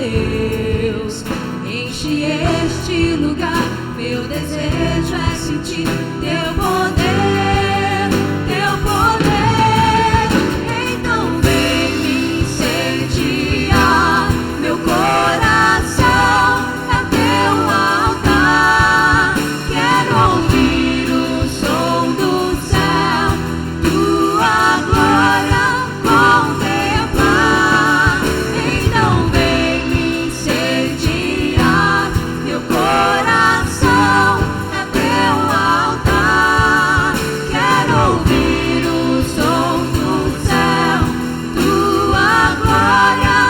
Deus. Enche este lugar, meu desejo é sentir teu poder, teu poder. Então vem me incendiar, meu coração é teu altar. Quero ouvir o som do céu, tua glória contemplar. Então vem me incendiar, meu coração é teu altar. Quero ouvir o som do céu, tua glória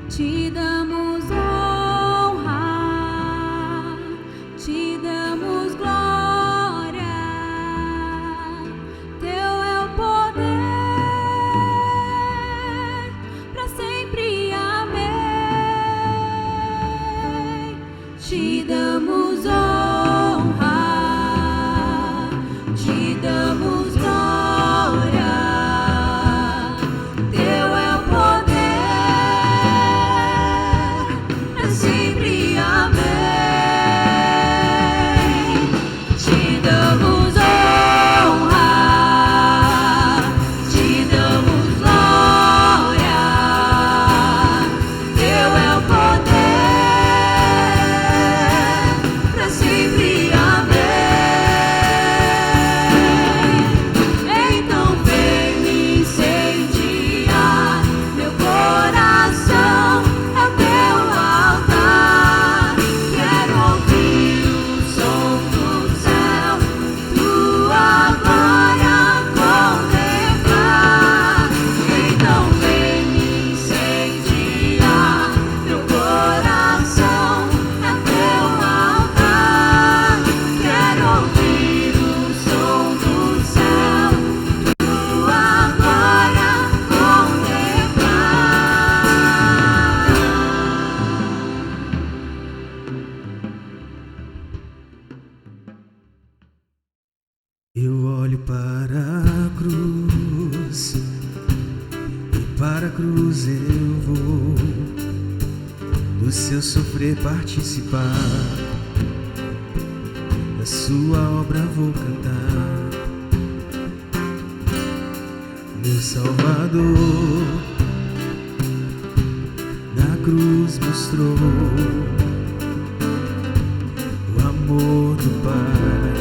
te damos honra, te damos glória. Teu é o poder, pra sempre, amém. Te damos honra, te damos glória. Teu é o poder, pra sempre, amém. Te damos honra, te damos glória. Teu é o poder, pra sempre, amém. Então vem me incendiar, meu coração é teu altar. Quero ouvir o som do céu, tua glória contemplar. Então vem me incendiar, meu coração é teu altar. Quero ouvir o som do céu, tua glória contemplar. Eu olho para a cruz, e para a cruz eu vou, do seu sofrer participar, da sua obra vou cantar. Meu Salvador na cruz mostrou o amor do Pai,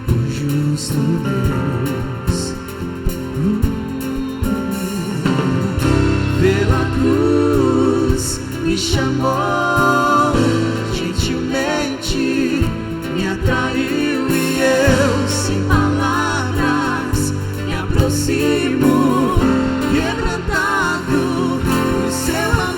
o justo Deus. Pela cruz me chamou, gentilmente me atraiu, e eu, sem palavras, me aproximo, quebrantado por seu amor.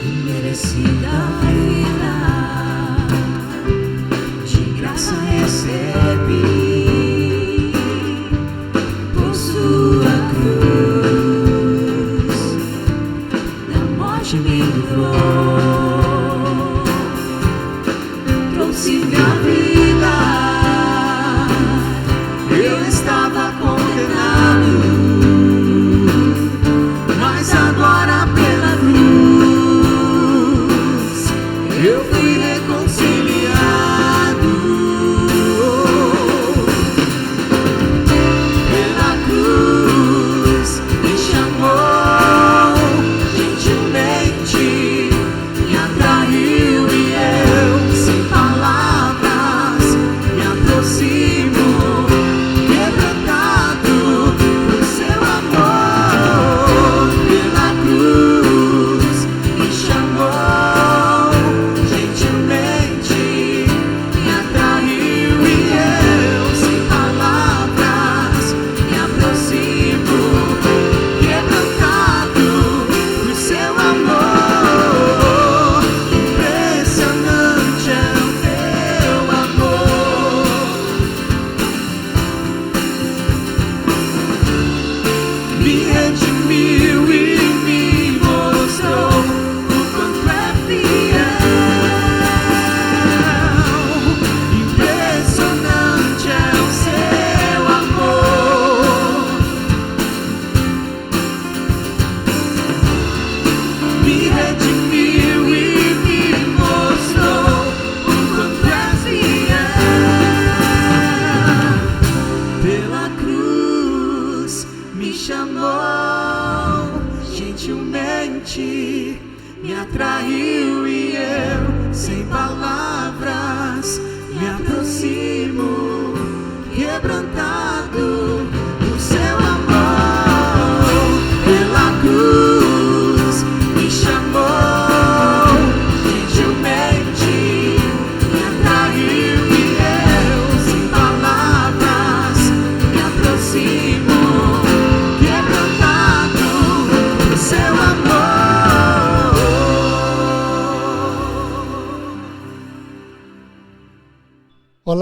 Imerecida vida, de graça recebi, por sua cruz, da morte me livrou, trouxe minha vida. Eu estava condenado, mas agora pela cruz eu fui reconciliado.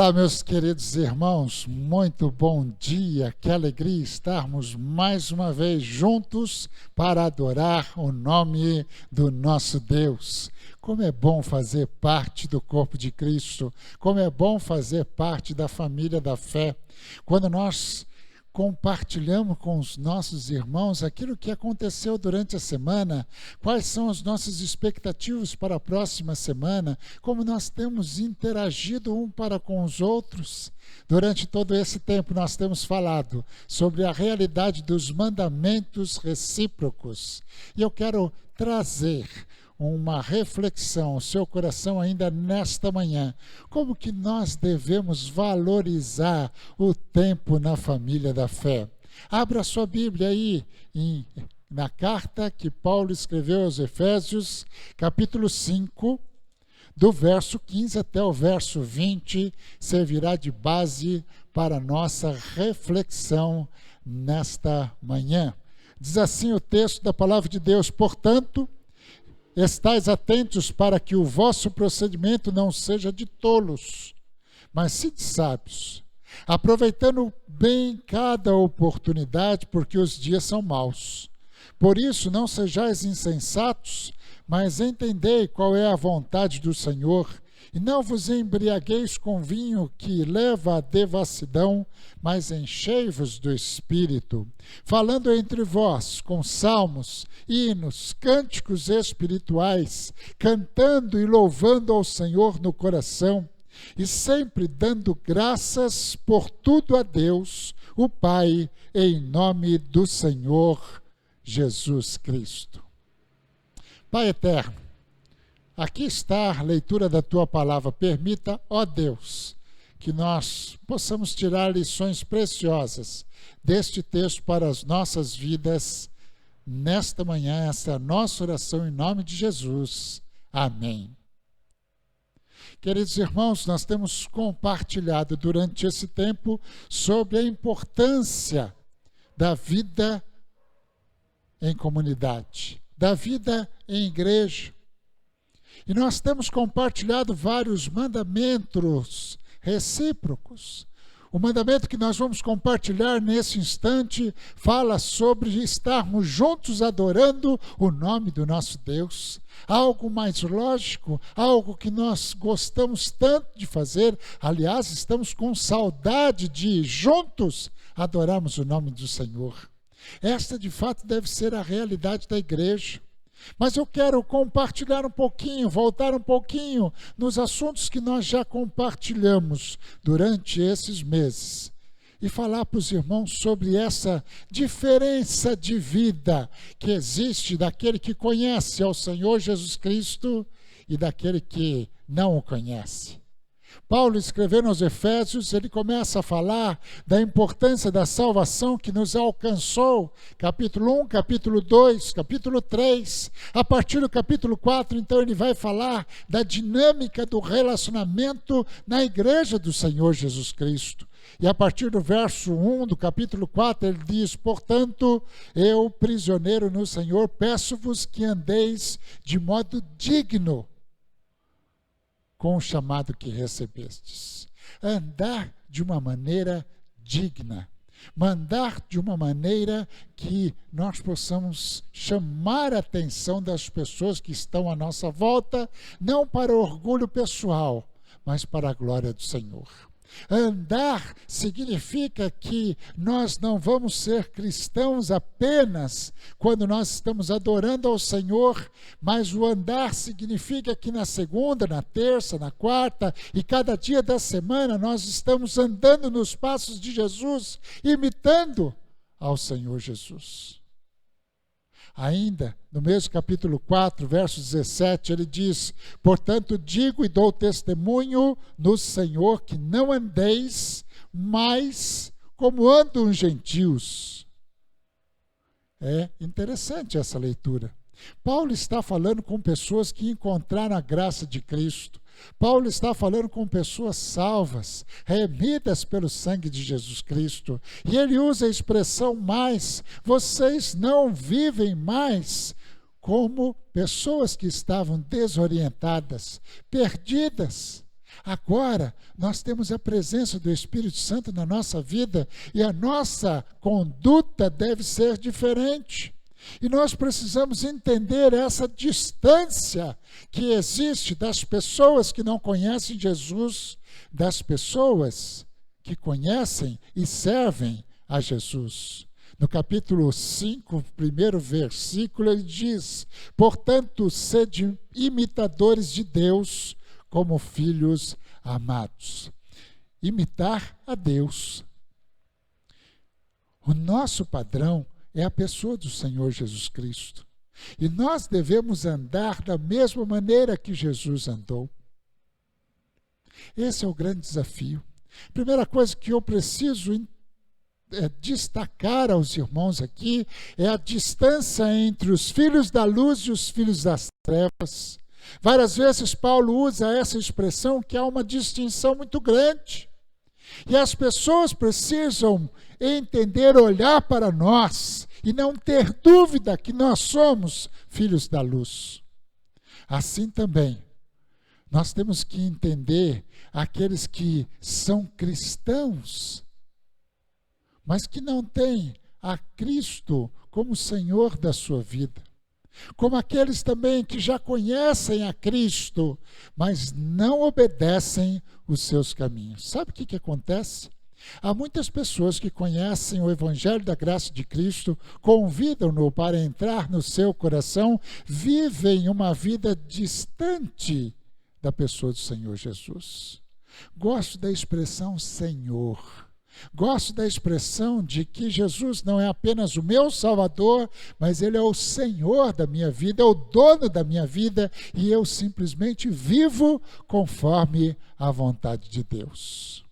Olá, meus queridos irmãos, muito bom dia, que alegria estarmos mais uma vez juntos para adorar o nome do nosso Deus. Como é bom fazer parte do corpo de Cristo, como é bom fazer parte da família da fé. Quando nós compartilhamos com os nossos irmãos aquilo que aconteceu durante a semana, quais são as nossas expectativas para a próxima semana, como nós temos interagido um para com os outros. Durante todo esse tempo nós temos falado sobre a realidade dos mandamentos recíprocos. E eu quero trazer uma reflexão ao seu coração ainda nesta manhã. Como que nós devemos valorizar o tempo na família da fé? Abra sua Bíblia aí na carta que Paulo escreveu aos Efésios, capítulo 5, do verso 15 até o verso 20, servirá de base para a nossa reflexão nesta manhã. Diz assim o texto da palavra de Deus: portanto, estais atentos para que o vosso procedimento não seja de tolos, mas sim de sábios, aproveitando bem cada oportunidade, porque os dias são maus. Por isso, não sejais insensatos, mas entendei qual é a vontade do Senhor, e não vos embriagueis com vinho que leva à devassidão, mas enchei-vos do Espírito, falando entre vós com salmos, hinos, cânticos espirituais, cantando e louvando ao Senhor no coração, e sempre dando graças por tudo a Deus, o Pai, em nome do Senhor Jesus Cristo. Pai eterno, aqui está a leitura da Tua palavra. Permita, ó Deus, que nós possamos tirar lições preciosas deste texto para as nossas vidas nesta manhã. Essa é a nossa oração em nome de Jesus. Amém. Queridos irmãos, nós temos compartilhado durante esse tempo sobre a importância da vida em comunidade, da vida em igreja. E nós temos compartilhado vários mandamentos recíprocos. O mandamento que nós vamos compartilhar nesse instante fala sobre estarmos juntos adorando o nome do nosso Deus. Algo mais lógico, algo que nós gostamos tanto de fazer. Aliás, estamos com saudade de juntos adorarmos o nome do Senhor. Esta, de fato, deve ser a realidade da igreja. Mas eu quero compartilhar um pouquinho, voltar um pouquinho nos assuntos que nós já compartilhamos durante esses meses e falar para os irmãos sobre essa diferença de vida que existe daquele que conhece ao Senhor Jesus Cristo e daquele que não o conhece. Paulo, escrevendo aos Efésios, ele começa a falar da importância da salvação que nos alcançou, capítulo 1, capítulo 2, capítulo 3. A partir do capítulo 4, então, ele vai falar da dinâmica do relacionamento na igreja do Senhor Jesus Cristo. E a partir do verso 1 do capítulo 4, ele diz: portanto, eu, prisioneiro no Senhor, peço-vos que andeis de modo digno com o chamado que recebestes. Andar de uma maneira digna. Mandar de uma maneira que nós possamos chamar a atenção das pessoas que estão à nossa volta, não para orgulho pessoal, mas para a glória do Senhor. Andar significa que nós não vamos ser cristãos apenas quando nós estamos adorando ao Senhor, mas o andar significa que na segunda, na terça, na quarta e cada dia da semana nós estamos andando nos passos de Jesus, imitando ao Senhor Jesus. Ainda, no mesmo capítulo 4, verso 17, ele diz: portanto, digo e dou testemunho no Senhor que não andeis mais como andam os gentios. É interessante essa leitura. Paulo está falando com pessoas que encontraram a graça de Cristo. Paulo está falando com pessoas salvas, remidas pelo sangue de Jesus Cristo. E ele usa a expressão mais. Vocês não vivem mais como pessoas que estavam desorientadas, perdidas. Agora, nós temos a presença do Espírito Santo na nossa vida e a nossa conduta deve ser diferente. E nós precisamos entender essa distância que existe das pessoas que não conhecem Jesus, das pessoas que conhecem e servem a Jesus. No capítulo 5, primeiro versículo, ele diz: portanto, sede imitadores de Deus como filhos amados. Imitar a Deus. O nosso padrão é a pessoa do Senhor Jesus Cristo. E nós devemos andar da mesma maneira que Jesus andou. Esse é o grande desafio. Primeira coisa que eu preciso destacar aos irmãos aqui é a distância entre os filhos da luz e os filhos das trevas. Várias vezes Paulo usa essa expressão que há uma distinção muito grande. E as pessoas precisam entender, olhar para nós e não ter dúvida que nós somos filhos da luz. Assim também, nós temos que entender aqueles que são cristãos, mas que não têm a Cristo como Senhor da sua vida. Como aqueles também que já conhecem a Cristo, mas não obedecem os seus caminhos. Sabe o que acontece? Há muitas pessoas que conhecem o Evangelho da graça de Cristo, convidam-no para entrar no seu coração, vivem uma vida distante da pessoa do Senhor Jesus. Gosto da expressão Senhor. Gosto da expressão de que Jesus não é apenas o meu Salvador, mas Ele é o Senhor da minha vida, é o dono da minha vida, e eu simplesmente vivo conforme a vontade de Deus.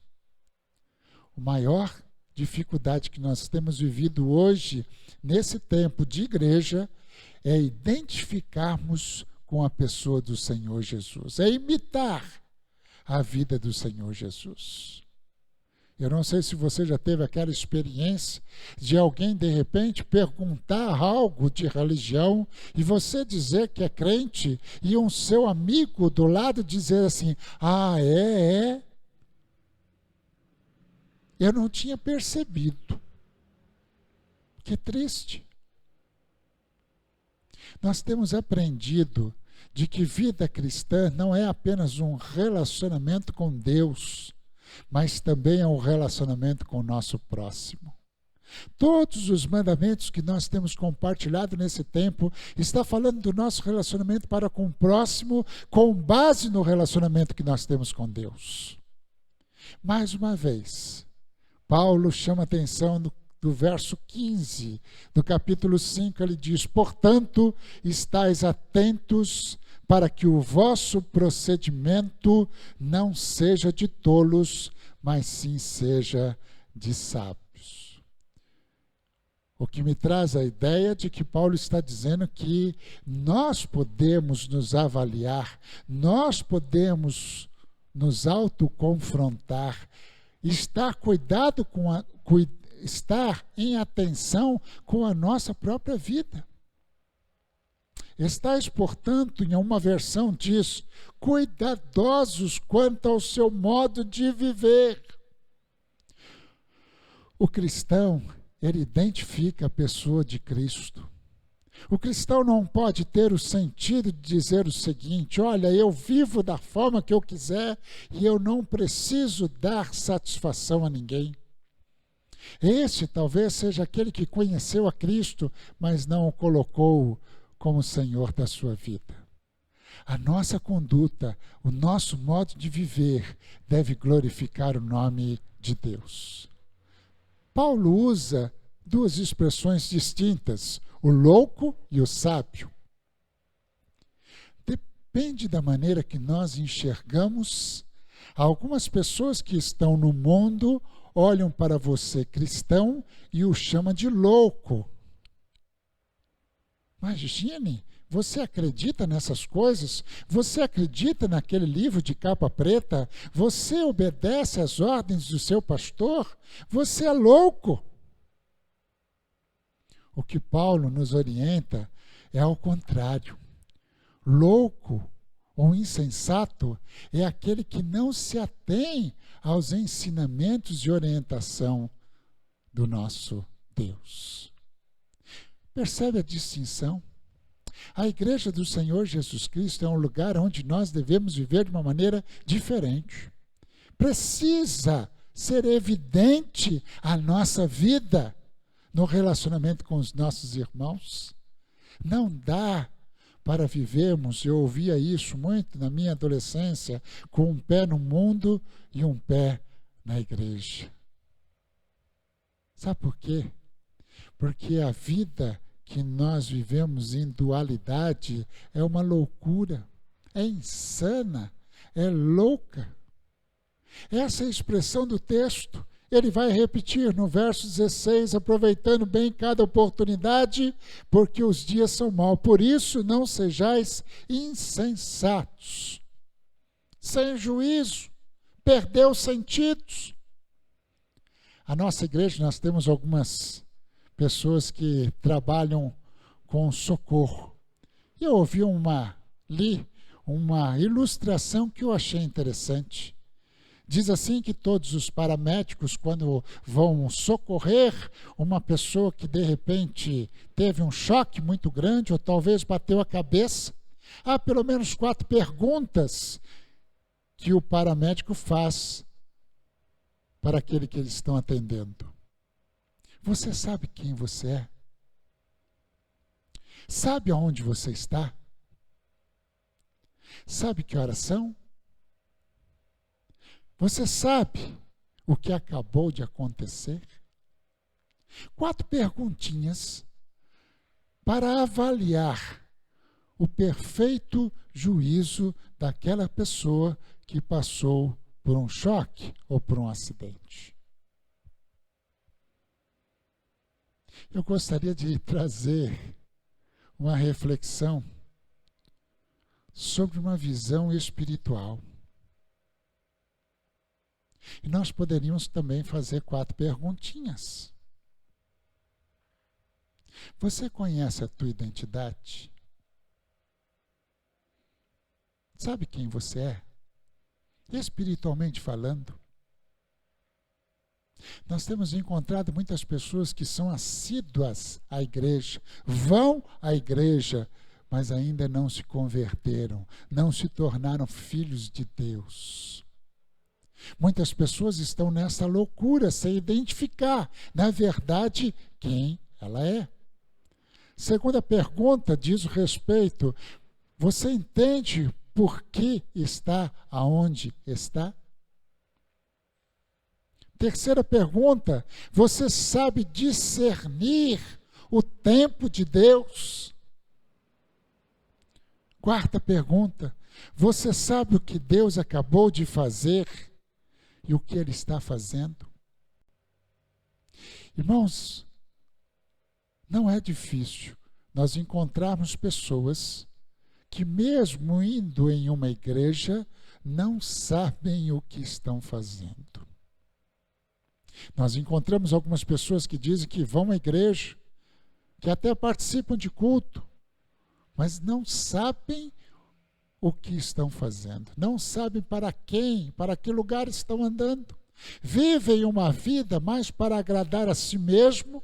A maior dificuldade que nós temos vivido hoje, nesse tempo de igreja, é identificarmos com a pessoa do Senhor Jesus, é imitar a vida do Senhor Jesus. Eu não sei se você já teve aquela experiência de alguém, de repente, perguntar algo de religião e você dizer que é crente e um seu amigo do lado dizer assim: ah, é? Eu não tinha percebido. Que triste. Nós temos aprendido de que vida cristã não é apenas um relacionamento com Deus, mas também é um relacionamento com o nosso próximo. Todos os mandamentos que nós temos compartilhado nesse tempo está falando do nosso relacionamento para com o próximo, com base no relacionamento que nós temos com Deus. Mais uma vez, Paulo chama a atenção do verso 15 do capítulo 5, ele diz: portanto, estais atentos para que o vosso procedimento não seja de tolos, mas sim seja de sábios. O que me traz a ideia de que Paulo está dizendo que nós podemos nos avaliar, nós podemos nos autoconfrontar, estar estar em atenção com a nossa própria vida. Estais, portanto, em uma versão diz, cuidadosos quanto ao seu modo de viver. O cristão, ele identifica a pessoa de Cristo. O cristão não pode ter o sentido de dizer o seguinte: olha, eu vivo da forma que eu quiser e eu não preciso dar satisfação a ninguém. Esse talvez seja aquele que conheceu a Cristo, mas não o colocou como Senhor da sua vida. A nossa conduta, o nosso modo de viver deve glorificar o nome de Deus. Paulo usa duas expressões distintas, o louco e o sábio. Depende da maneira que nós enxergamos. Algumas pessoas que estão no mundo olham para você cristão e o chamam de louco. Imagine, você acredita nessas coisas? Você acredita naquele livro de capa preta? Você obedece às ordens do seu pastor? Você é louco. O que Paulo nos orienta é ao contrário. Louco, ou insensato é aquele que não se atém aos ensinamentos de orientação do nosso Deus. Percebe a distinção? A igreja do Senhor Jesus Cristo é um lugar onde nós devemos viver de uma maneira diferente. Precisa ser evidente a nossa vida no relacionamento com os nossos irmãos. Não dá para vivermos, eu ouvia isso muito na minha adolescência, com um pé no mundo e um pé na igreja. Sabe por quê? Porque a vida que nós vivemos em dualidade é uma loucura, é insana, é louca. Essa é a expressão do texto. Ele vai repetir no verso 16, aproveitando bem cada oportunidade, porque os dias são maus. Por isso, não sejais insensatos, sem juízo, perdeu os sentidos. A nossa igreja, nós temos algumas pessoas que trabalham com socorro. E eu ouvi li uma ilustração que eu achei interessante. Diz assim que todos os paramédicos, quando vão socorrer uma pessoa que de repente teve um choque muito grande ou talvez bateu a cabeça, há pelo menos 4 perguntas que o paramédico faz para aquele que eles estão atendendo. Você sabe quem você é? Sabe aonde você está? Sabe que horas são? Você sabe o que acabou de acontecer? 4 perguntinhas para avaliar o perfeito juízo daquela pessoa que passou por um choque ou por um acidente. Eu gostaria de trazer uma reflexão sobre uma visão espiritual. E nós poderíamos também fazer 4 perguntinhas. Você conhece a tua identidade? Sabe quem você é? Espiritualmente falando. Nós temos encontrado muitas pessoas que são assíduas à igreja, vão à igreja, mas ainda não se converteram, não se tornaram filhos de Deus. Muitas pessoas estão nessa loucura, sem identificar, na verdade, quem ela é. Segunda pergunta diz o respeito: você entende por que está aonde está? Terceira pergunta: você sabe discernir o tempo de Deus? Quarta pergunta: você sabe o que Deus acabou de fazer e o que Ele está fazendo? Irmãos, não é difícil nós encontrarmos pessoas que, mesmo indo em uma igreja, não sabem o que estão fazendo. Nós encontramos algumas pessoas que dizem que vão à igreja, que até participam de culto, mas não sabem o que estão fazendo, não sabem para quem, para que lugar estão andando. Vivem uma vida mais para agradar a si mesmo,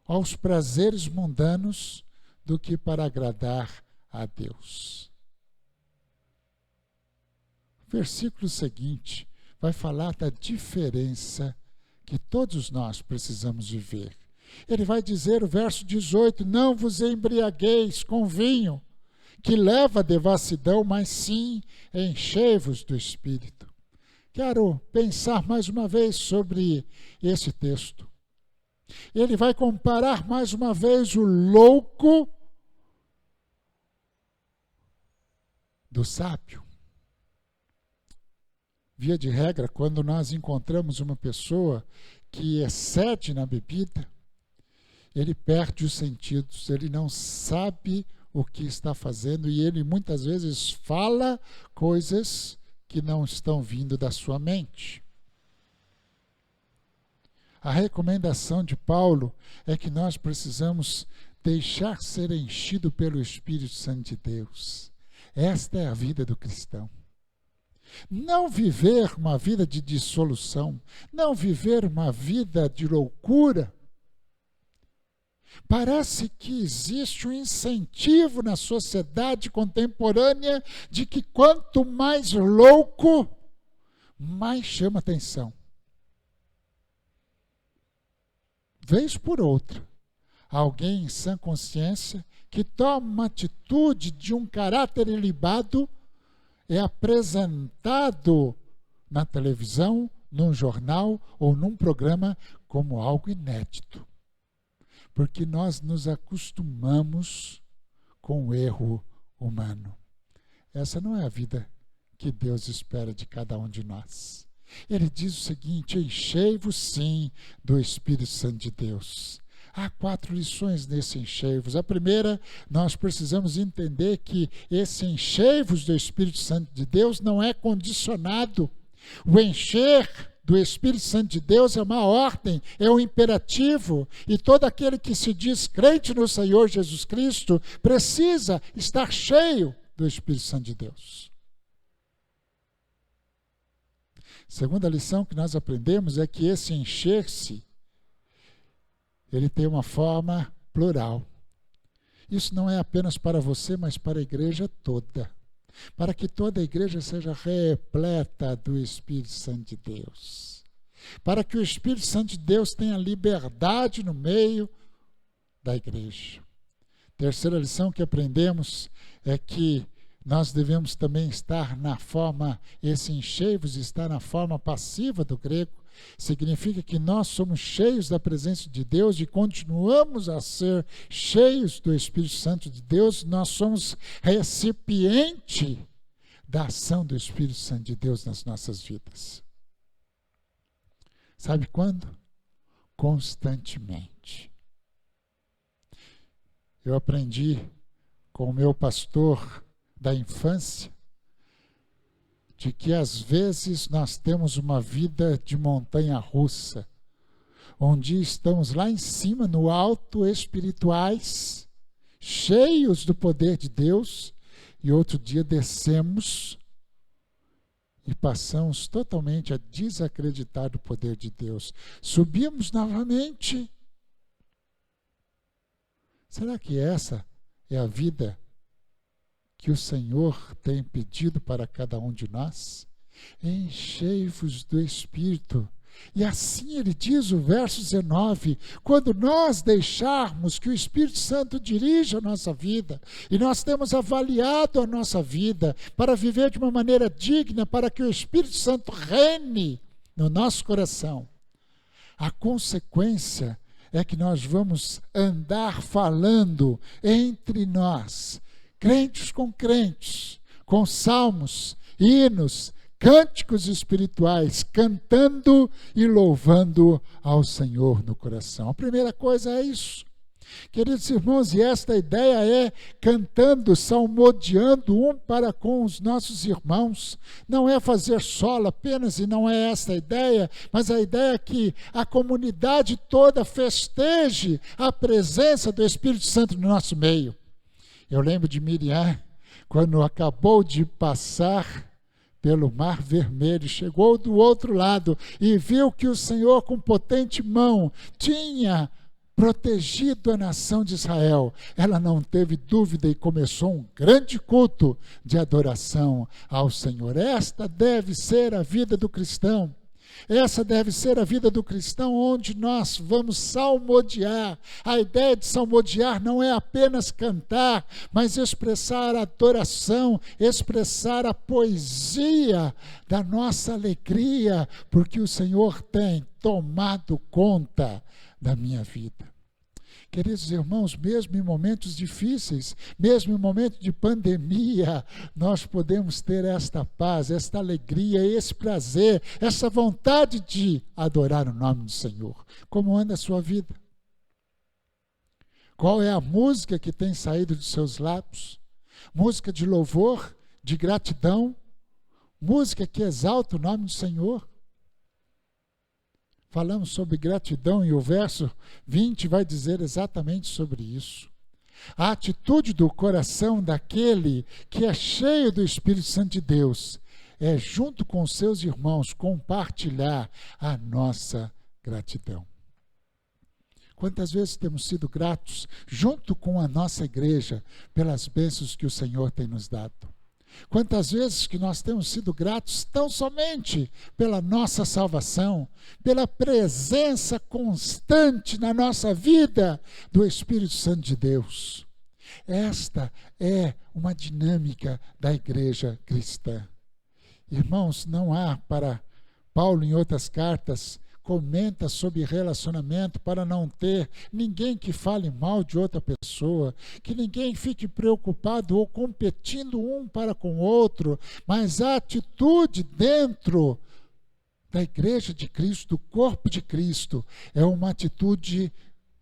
aos prazeres mundanos, do que para agradar a Deus. O versículo seguinte vai falar da diferença que todos nós precisamos viver. Ele vai dizer, o verso 18, não vos embriagueis com vinho, que leva à devassidão, mas sim enchei-vos do Espírito. Quero pensar mais uma vez sobre esse texto. Ele vai comparar mais uma vez o louco do sábio. Via de regra, quando nós encontramos uma pessoa que excede na bebida, ele perde os sentidos, ele não sabe o que está fazendo e ele muitas vezes fala coisas que não estão vindo da sua mente. A recomendação de Paulo é que nós precisamos deixar ser enchido pelo Espírito Santo de Deus. Esta é a vida do cristão. Não viver uma vida de dissolução, não viver uma vida de loucura. Parece que existe um incentivo na sociedade contemporânea de que quanto mais louco, mais chama atenção. Vez por outra, alguém em sã consciência que toma uma atitude de um caráter ilibado é apresentado na televisão, num jornal ou num programa como algo inédito. Porque nós nos acostumamos com o erro humano. Essa não é a vida que Deus espera de cada um de nós. Ele diz o seguinte: enchei-vos sim do Espírito Santo de Deus. Há 4 lições nesse enchei-vos. A primeira, nós precisamos entender que esse enchei-vos do Espírito Santo de Deus não é condicionado. O encher do Espírito Santo de Deus é uma ordem, é um imperativo. E todo aquele que se diz crente no Senhor Jesus Cristo precisa estar cheio do Espírito Santo de Deus. Segunda lição que nós aprendemos é que esse encher-se, ele tem uma forma plural. Isso não é apenas para você, mas para a igreja toda. Para que toda a igreja seja repleta do Espírito Santo de Deus. Para que o Espírito Santo de Deus tenha liberdade no meio da igreja. Terceira lição que aprendemos é que nós devemos também estar na forma, esse enchei-vos está na forma passiva do grego. Significa que nós somos cheios da presença de Deus e continuamos a ser cheios do Espírito Santo de Deus. Nós somos recipiente da ação do Espírito Santo de Deus nas nossas vidas. Sabe quando? Constantemente. Eu aprendi com o meu pastor da infância de que às vezes nós temos uma vida de montanha-russa, onde estamos lá em cima, no alto, espirituais, cheios do poder de Deus, e outro dia descemos e passamos totalmente a desacreditar do poder de Deus. Subimos novamente. Será que essa é a vida que o Senhor tem pedido para cada um de nós? Enchei-vos do Espírito. E assim ele diz o verso 19, quando nós deixarmos que o Espírito Santo dirija a nossa vida, e nós temos avaliado a nossa vida para viver de uma maneira digna, para que o Espírito Santo reine no nosso coração, a consequência é que nós vamos andar falando entre nós, crentes, com salmos, hinos, cânticos espirituais, cantando e louvando ao Senhor no coração. A primeira coisa é isso. Queridos irmãos, e esta ideia é cantando, salmodiando um para com os nossos irmãos. Não é fazer solo apenas, e não é esta a ideia, mas a ideia é que a comunidade toda festeje a presença do Espírito Santo no nosso meio. Eu lembro de Miriam, quando acabou de passar pelo Mar Vermelho, chegou do outro lado e viu que o Senhor, com potente mão, tinha protegido a nação de Israel. Ela não teve dúvida e começou um grande culto de adoração ao Senhor. Esta deve ser a vida do cristão. Essa deve ser a vida do cristão, onde nós vamos salmodiar. A ideia de salmodiar não é apenas cantar, mas expressar a adoração, expressar a poesia da nossa alegria, porque o Senhor tem tomado conta da minha vida. Queridos irmãos, mesmo em momentos difíceis, mesmo em momentos de pandemia, nós podemos ter esta paz, esta alegria, esse prazer, essa vontade de adorar o nome do Senhor. Como anda a sua vida? Qual é a música que tem saído dos seus lábios? Música de louvor, de gratidão, música que exalta o nome do Senhor. Falamos sobre gratidão e o verso 20 vai dizer exatamente sobre isso. A atitude do coração daquele que é cheio do Espírito Santo de Deus é, junto com os seus irmãos, compartilhar a nossa gratidão. Quantas vezes temos sido gratos, junto com a nossa igreja, pelas bênçãos que o Senhor tem nos dado? Quantas vezes que nós temos sido gratos tão somente pela nossa salvação, pela presença constante na nossa vida do Espírito Santo de Deus. Esta é uma dinâmica da igreja cristã. Irmãos, não há para Paulo em outras cartas, comenta sobre relacionamento para não ter ninguém que fale mal de outra pessoa, que ninguém fique preocupado ou competindo um para com o outro, mas a atitude dentro da igreja de Cristo, do corpo de Cristo, é uma atitude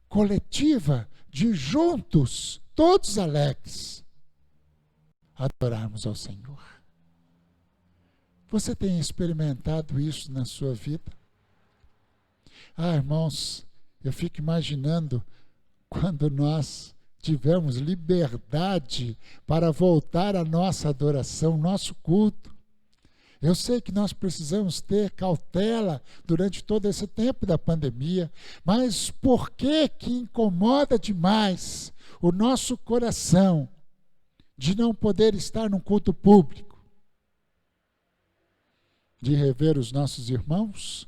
coletiva, de juntos, todos alegres, adorarmos ao Senhor. Você tem experimentado isso na sua vida? Irmãos, eu fico imaginando quando nós tivermos liberdade para voltar à nossa adoração, nosso culto. Eu sei que nós precisamos ter cautela durante todo esse tempo da pandemia, mas por que incomoda demais o nosso coração de não poder estar num culto público? De rever os nossos irmãos?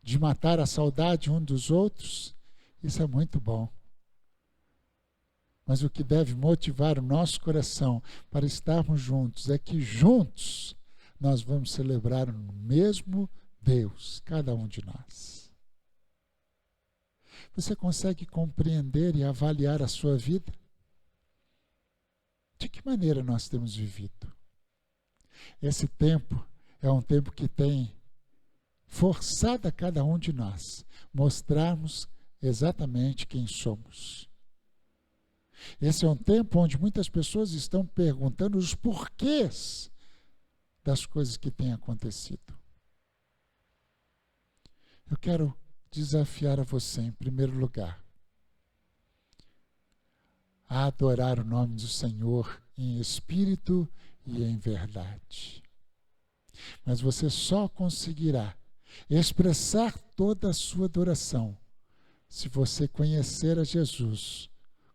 De matar a saudade um dos outros? Isso é muito bom. Mas o que deve motivar o nosso coração para estarmos juntos é que juntos nós vamos celebrar o mesmo Deus, cada um de nós. Você consegue compreender e avaliar a sua vida? De que maneira nós temos vivido? Esse tempo é um tempo que tem forçado a cada um de nós mostrarmos exatamente quem somos. Esse é um tempo onde muitas pessoas estão perguntando os porquês das coisas que têm acontecido. Eu quero desafiar a você, em primeiro lugar, a adorar o nome do Senhor em espírito e em verdade. Mas você só conseguirá expressar toda a sua adoração se você conhecer a Jesus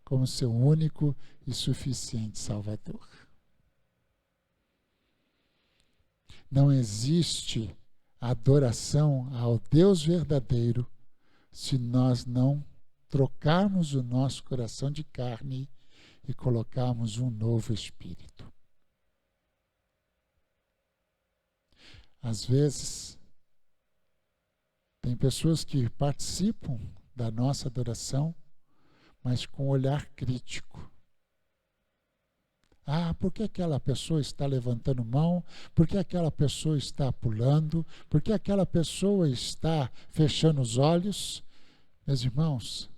como seu único e suficiente Salvador. Não existe adoração ao Deus verdadeiro se nós não trocarmos o nosso coração de carne e colocarmos um novo espírito. Às vezes, tem pessoas que participam da nossa adoração, mas com olhar crítico. Por que aquela pessoa está levantando mão? Por que aquela pessoa está pulando? Por que aquela pessoa está fechando os olhos? Meus irmãos,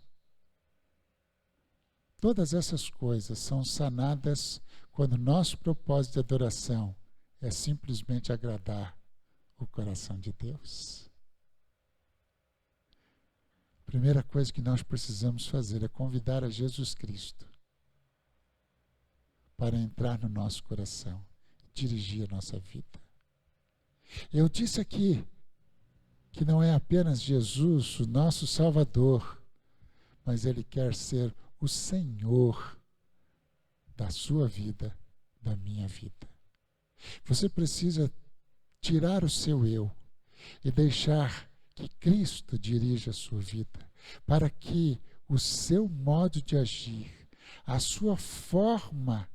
todas essas coisas são sanadas quando nosso propósito de adoração é simplesmente agradar o coração de Deus. A primeira coisa que nós precisamos fazer é convidar a Jesus Cristo para entrar no nosso coração, dirigir a nossa vida. Eu disse aqui que não é apenas Jesus, o nosso Salvador, mas Ele quer ser o Senhor da sua vida, da minha vida. Você precisa tirar o seu eu e deixar que Cristo dirija a sua vida, para que o seu modo de agir, a sua forma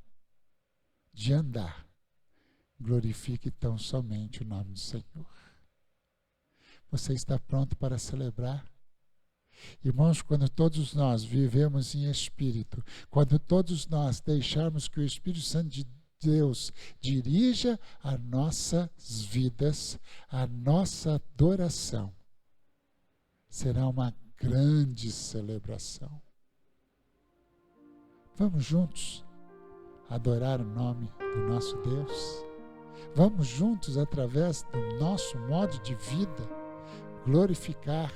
de andar, glorifique tão somente o nome do Senhor. Você está pronto para celebrar? Irmãos, quando todos nós vivemos em espírito, quando todos nós deixarmos que o Espírito Santo de Deus dirija as nossas vidas, a nossa adoração, será uma grande celebração. Vamos juntos adorar o nome do nosso Deus. Vamos juntos, através do nosso modo de vida, glorificar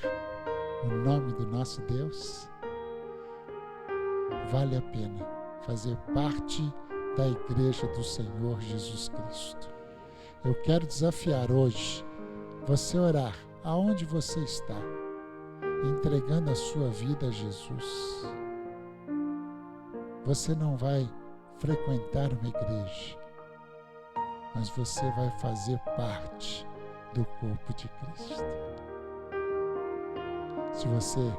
o nome do nosso Deus. vale a pena fazer parte da Igreja do Senhor Jesus Cristo. Eu quero desafiar hoje você a orar aonde você está, entregando a sua vida a Jesus. Você não vai frequentar uma igreja, mas você vai fazer parte do corpo de Cristo. Se você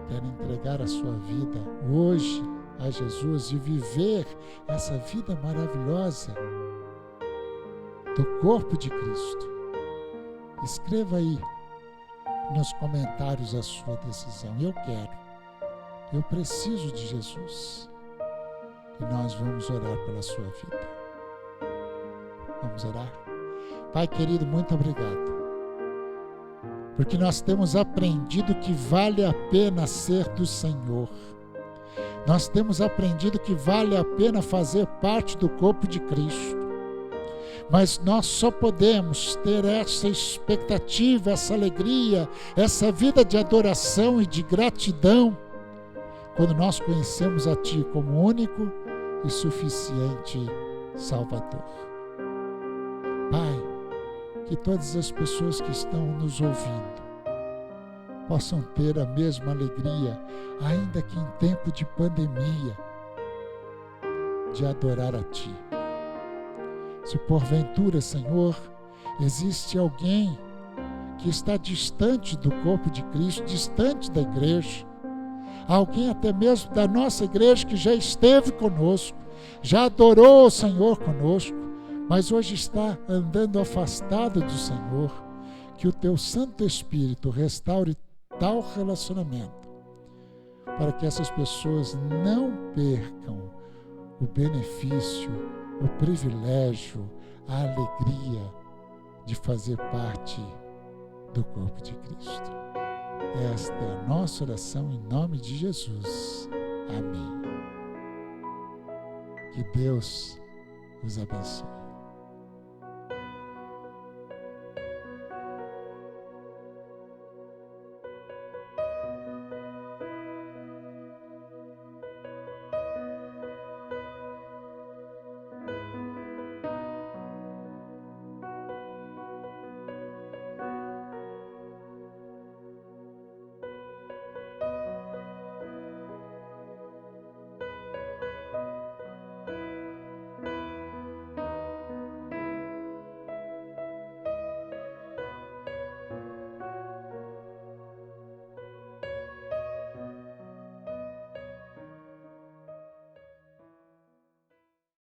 quer entregar a sua vida hoje a Jesus e viver essa vida maravilhosa do corpo de Cristo, escreva aí nos comentários a sua decisão. Eu preciso de Jesus. E nós vamos orar pela sua vida. Vamos orar? Pai querido, muito obrigado. Porque nós temos aprendido que vale a pena ser do Senhor. Nós temos aprendido que vale a pena fazer parte do corpo de Cristo. Mas nós só podemos ter essa expectativa, essa alegria, essa vida de adoração e de gratidão quando nós conhecemos a Ti como único e suficiente Salvador. Pai, que todas as pessoas que estão nos ouvindo possam ter a mesma alegria, ainda que em tempo de pandemia, de adorar a Ti. Se porventura, Senhor, existe alguém que está distante do corpo de Cristo, distante da igreja, alguém até mesmo da nossa igreja que já esteve conosco, já adorou o Senhor conosco, mas hoje está andando afastado do Senhor, que o Teu Santo Espírito restaure tal relacionamento, para que essas pessoas não percam o benefício, o privilégio, a alegria de fazer parte do corpo de Cristo. Esta é a nossa oração em nome de Jesus. Amém. Que Deus os abençoe.